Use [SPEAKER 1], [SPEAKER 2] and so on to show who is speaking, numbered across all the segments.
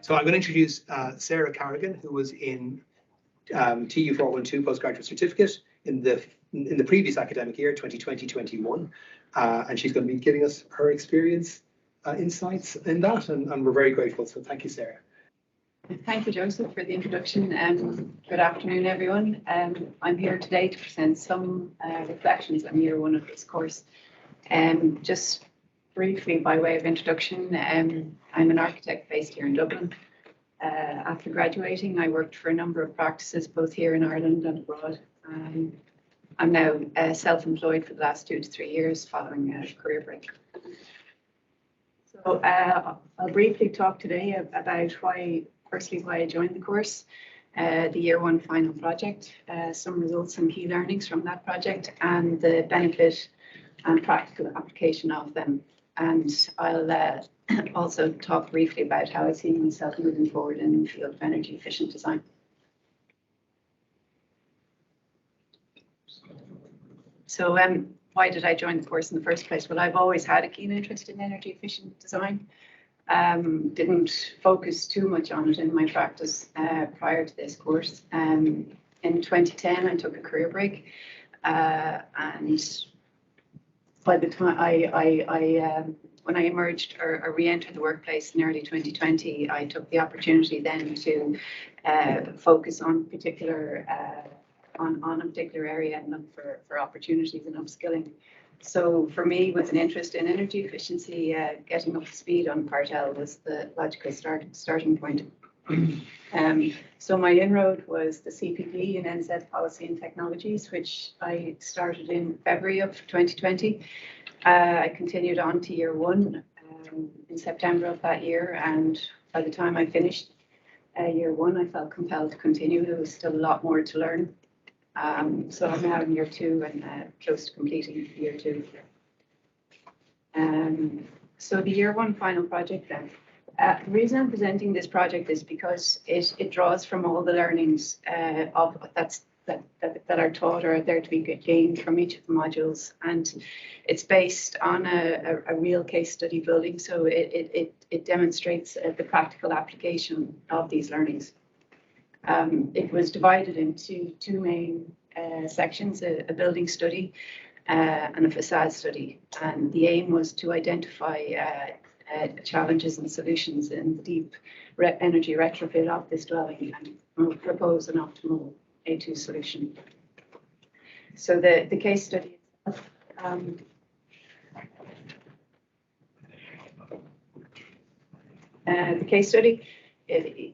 [SPEAKER 1] So I'm going to introduce Sara Carrigan, who was in TU412 Postgraduate Certificate in the previous academic year, 2020-21, and she's going to be giving us her experience, insights in that, and we're very grateful. So thank you, Sara.
[SPEAKER 2] Thank you, Joseph, for the introduction. Good afternoon, everyone. I'm here today to present some reflections on year one of this course. Just briefly, by way of introduction, I'm an architect based here in Dublin. After graduating, I worked for a number of practices, both here in Ireland and abroad. I'm now self-employed for the last 2 to 3 years following a career break. So I'll briefly talk today about firstly, why I joined the course, the year one final project, some results and key learnings from that project, and the benefit and practical application of them. And I'll also talk briefly about how I see myself moving forward in the field of energy efficient design. So why did I join the course in the first place? Well, I've always had a keen interest in energy efficient design. Didn't focus too much on it in my practice prior to this course. In 2010, I took a career break, and by the time when I emerged or re-entered the workplace in early 2020, I took the opportunity then to focus on a particular area and look for opportunities in upskilling. So for me, with an interest in energy efficiency, getting up to speed on Part L was the logical starting point. So my inroad was the CPD in NZ Policy and Technologies, which I started in February of 2020. I continued on to year one in September of that year, and by the time I finished year one, I felt compelled to continue. There was still a lot more to learn. So I'm now in year two and close to completing year two. So the year one final project then. The reason I'm presenting this project is because it draws from all the learnings that are taught or are there to be gained from each of the modules, and it's based on a real case study building, so it demonstrates the practical application of these learnings. It was divided into two main sections, a building study and a facade study, and the aim was to identify challenges and solutions in the deep energy retrofit of this dwelling and propose an optimal A2 solution. So the case study itself,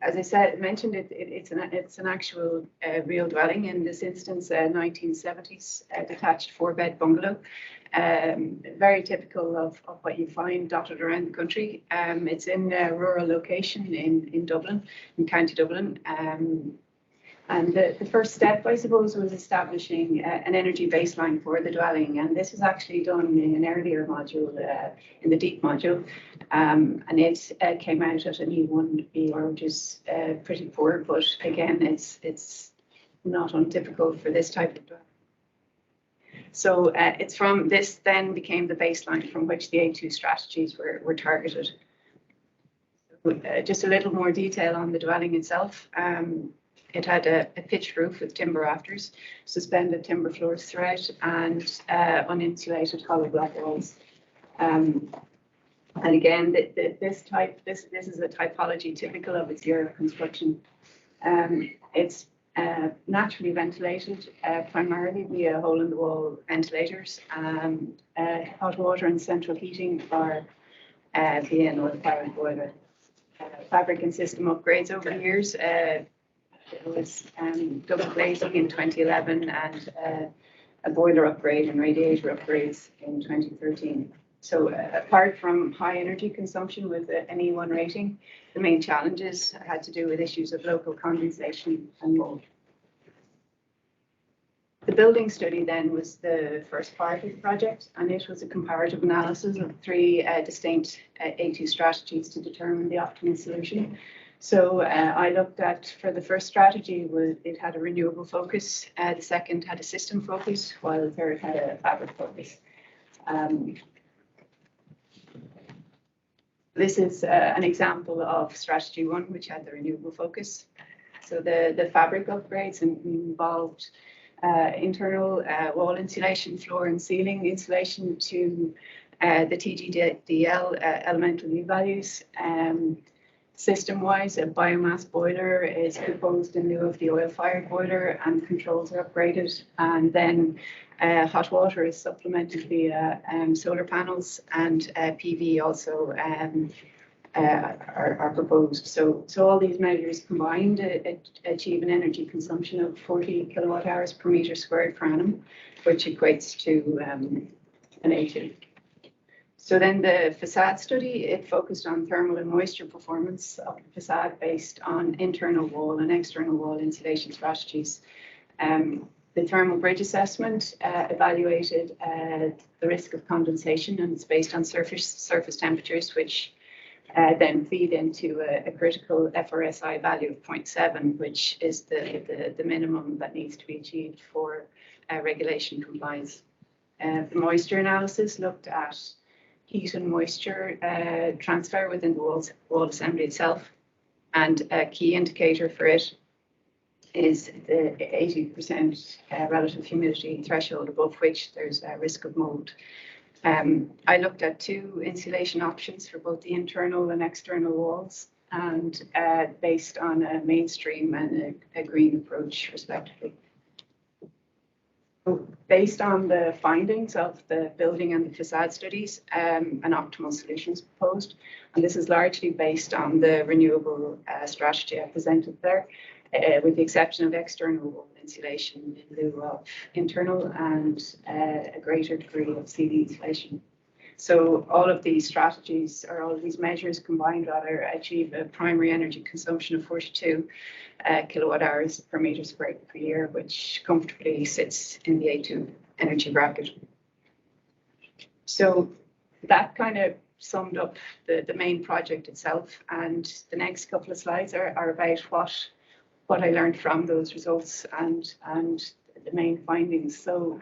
[SPEAKER 2] as I mentioned, it's an actual real dwelling, in this instance, a 1970s detached 4-bed bungalow. Very typical of what you find dotted around the country. It's in a rural location in Dublin, in County Dublin. And the first step, I suppose, was establishing an energy baseline for the dwelling. And this was actually done in an earlier module, in the deep module. And it came out at an E1 which is pretty poor, but again, it's not untypical for this type of dwelling. So it's from this then became the baseline from which the A2 strategies were targeted. Just a little more detail on the dwelling itself. It had a pitched roof with timber rafters, suspended timber floors throughout, and uninsulated hollow block walls. And again, this is a typology typical of its era of construction. It's naturally ventilated, primarily via hole-in-the-wall ventilators. Hot water and central heating are via an oil-powered boiler. Fabric and system upgrades over the years. It was double glazing in 2011 and a boiler upgrade and radiator upgrades in 2013. So apart from high energy consumption with an E1 rating, the main challenges had to do with issues of local condensation and mold. The building study then was the first part of the project, and it was a comparative analysis of 3 distinct A2 strategies to determine the optimal solution. So I looked at, for the first strategy, it had a renewable focus, the second had a system focus, while the third had a fabric focus. This is an example of strategy 1, which had the renewable focus. So the fabric upgrades involved internal wall insulation, floor and ceiling insulation to the TGDL elemental U values. System-wise, a biomass boiler is proposed in lieu of the oil-fired boiler, and controls are upgraded. And then hot water is supplemented via solar panels, and PV also are proposed. So all these measures combined achieve an energy consumption of 40 kilowatt hours per metre squared per annum, which equates to an A2. So then the facade study, it focused on thermal and moisture performance of the facade based on internal wall and external wall insulation strategies. The thermal bridge assessment evaluated the risk of condensation, and it's based on surface temperatures, which then feed into a critical FRSI value of 0.7, which is the minimum that needs to be achieved for regulation compliance. The moisture analysis looked at heat and moisture transfer within the wall assembly itself, and a key indicator for it is the 80% relative humidity threshold, above which there's a risk of mold. I looked at 2 insulation options for both the internal and external walls, and based on a mainstream and a green approach, respectively. So based on the findings of the building and the facade studies, an optimal solution is proposed, and this is largely based on the renewable strategy I presented there, with the exception of external wall insulation in lieu of internal, and a greater degree of CD insulation. So all of these strategies, or all of these measures combined rather, achieve a primary energy consumption of 42 kilowatt hours per metre squared per year, which comfortably sits in the A2 energy bracket. So that kind of summed up the main project itself, and the next couple of slides are about what I learned from those results and the main findings. So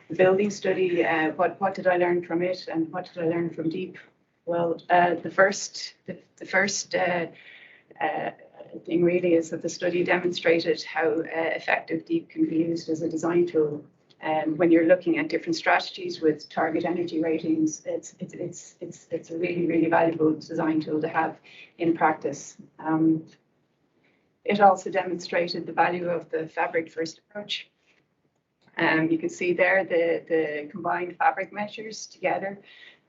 [SPEAKER 2] the building study, what did I learn from it, and what did I learn from DEEP? Well, the first thing really is that the study demonstrated how effective DEEP can be used as a design tool. When you're looking at different strategies with target energy ratings, it's a really valuable design tool to have in practice. It also demonstrated the value of the fabric first approach. You can see there the combined fabric measures together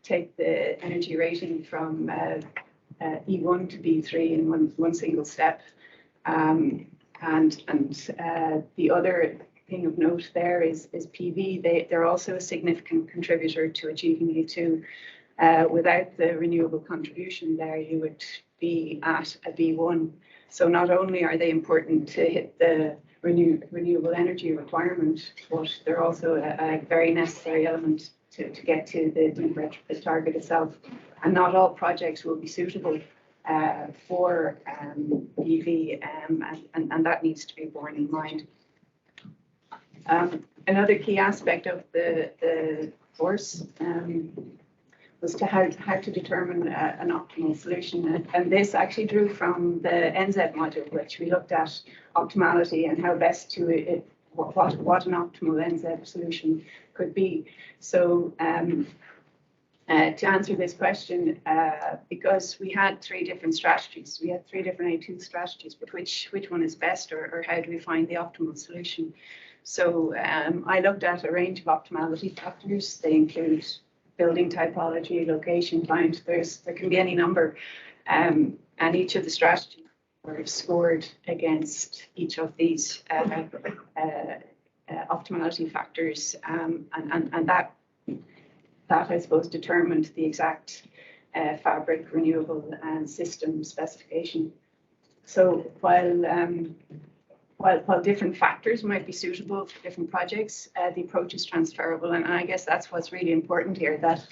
[SPEAKER 2] take the energy rating from E1 to B3 in one single step. And the other thing of note there is PV. They're also a significant contributor to achieving E2. Without the renewable contribution there, you would be at a B1. So not only are they important to hit the renewable energy requirement, but they're also a very necessary element to get to the target itself. And not all projects will be suitable for PV, and that needs to be borne in mind. Another key aspect of the course was to how to determine an optimal solution. And this actually drew from the NZ module, which we looked at optimality and how best to what an optimal NZ solution could be. So to answer this question, because we had 3 different strategies, we had 3 different A2 strategies, but which one is best, or how do we find the optimal solution? So I looked at a range of optimality factors. They include building typology, location, client. There can be any number, and each of the strategies were scored against each of these optimality factors, and that I suppose determined the exact fabric, renewable, and system specification. So while different factors might be suitable for different projects, the approach is transferable, and I guess that's what's really important here. That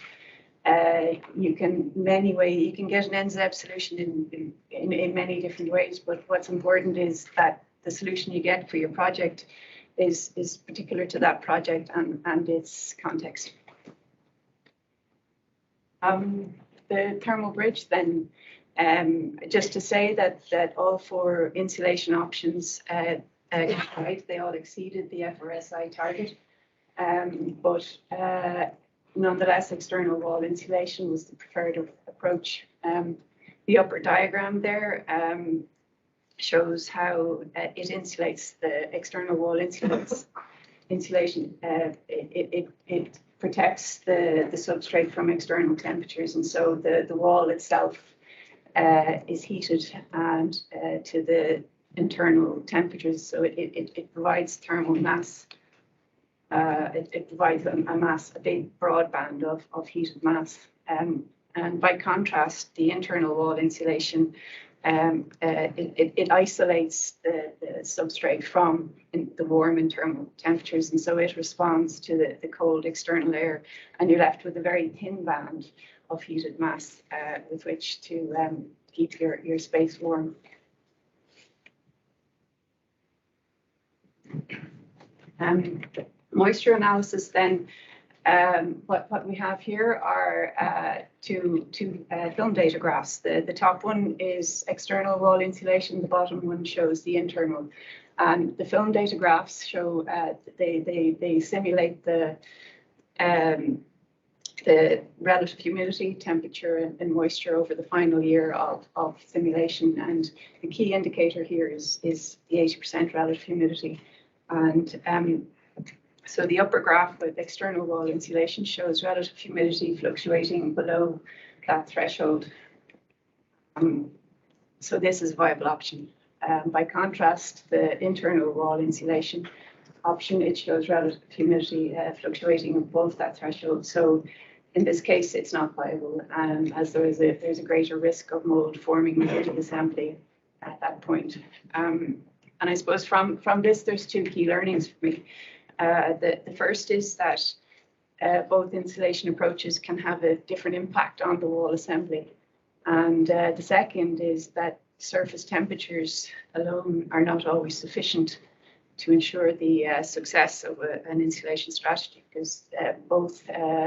[SPEAKER 2] you can get an NZEB solution in many different ways, but what's important is that the solution you get for your project is particular to that project and its context. the thermal bridge, then just to say that all 4 insulation options they all exceeded the FRSI target, but nonetheless external wall insulation was the preferred approach. The upper diagram there shows how it insulates, the external wall insulation. It protects the substrate from external temperatures, and so the wall itself is heated and to the internal temperatures, so it provides thermal mass. It provides a big broad band of heated mass. And by contrast, the internal wall insulation, it isolates the substrate from the warm internal temperatures, and so it responds to the cold external air, and you're left with a very thin band of heated mass with which to keep your space warm. Moisture analysis then. What we have here are two film data graphs. The top one is external wall insulation. The bottom one shows the internal. And the film data graphs show they simulate the relative humidity, temperature, and moisture over the final year of simulation. And the key indicator here is the 80% relative humidity. And so the upper graph with external wall insulation shows relative humidity fluctuating below that threshold. So this is a viable option. By contrast, the internal wall insulation option, it shows relative humidity fluctuating above that threshold. So in this case, it's not viable, as there's a greater risk of mold forming near the assembly at that point. And I suppose from this, there's 2 key learnings for me. The first is that both insulation approaches can have a different impact on the wall assembly. And the second is that surface temperatures alone are not always sufficient to ensure the success of an insulation strategy, because both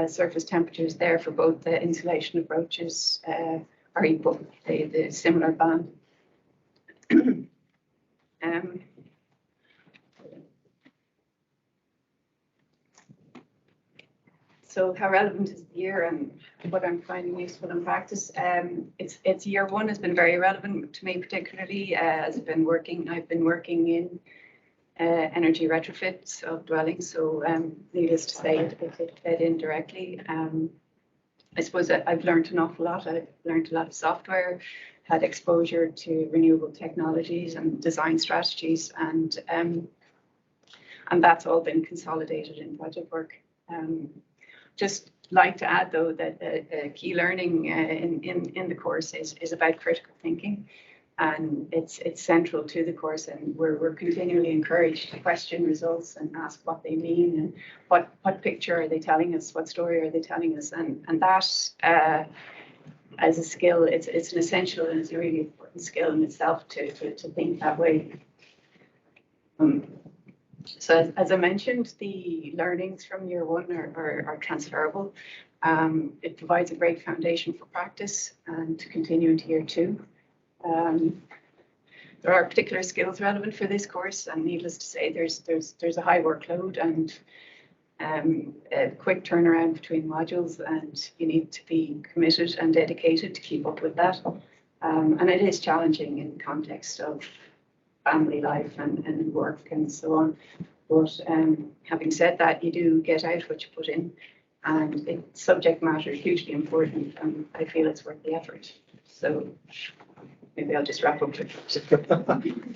[SPEAKER 2] surface temperatures there for both the insulation approaches are equal, the similar band. So how relevant is the year and what I'm finding useful in practice? It's year 1 has been very relevant to me, particularly as I've been working in energy retrofits of dwellings. So needless to say, it fed in directly. I suppose I've learned an awful lot. I've learned a lot of software, had exposure to renewable technologies and design strategies, and that's all been consolidated in project work. Just like to add, though, that a key learning in the course is about critical thinking, and it's central to the course, and we're continually encouraged to question results and ask what they mean and what picture are they telling us, what story are they telling us, and that as a skill, it's an essential and it's a really important skill in itself to think that way. So as I mentioned, the learnings from year 1 are transferable. It provides a great foundation for practice and to continue into year 2. There are particular skills relevant for this course, and needless to say, there's a high workload and a quick turnaround between modules, and you need to be committed and dedicated to keep up with that. And it is challenging in context of family life and work and so on. But having said that, you do get out what you put in, and subject matter is hugely important, and I feel it's worth the effort. So maybe I'll just wrap up with that.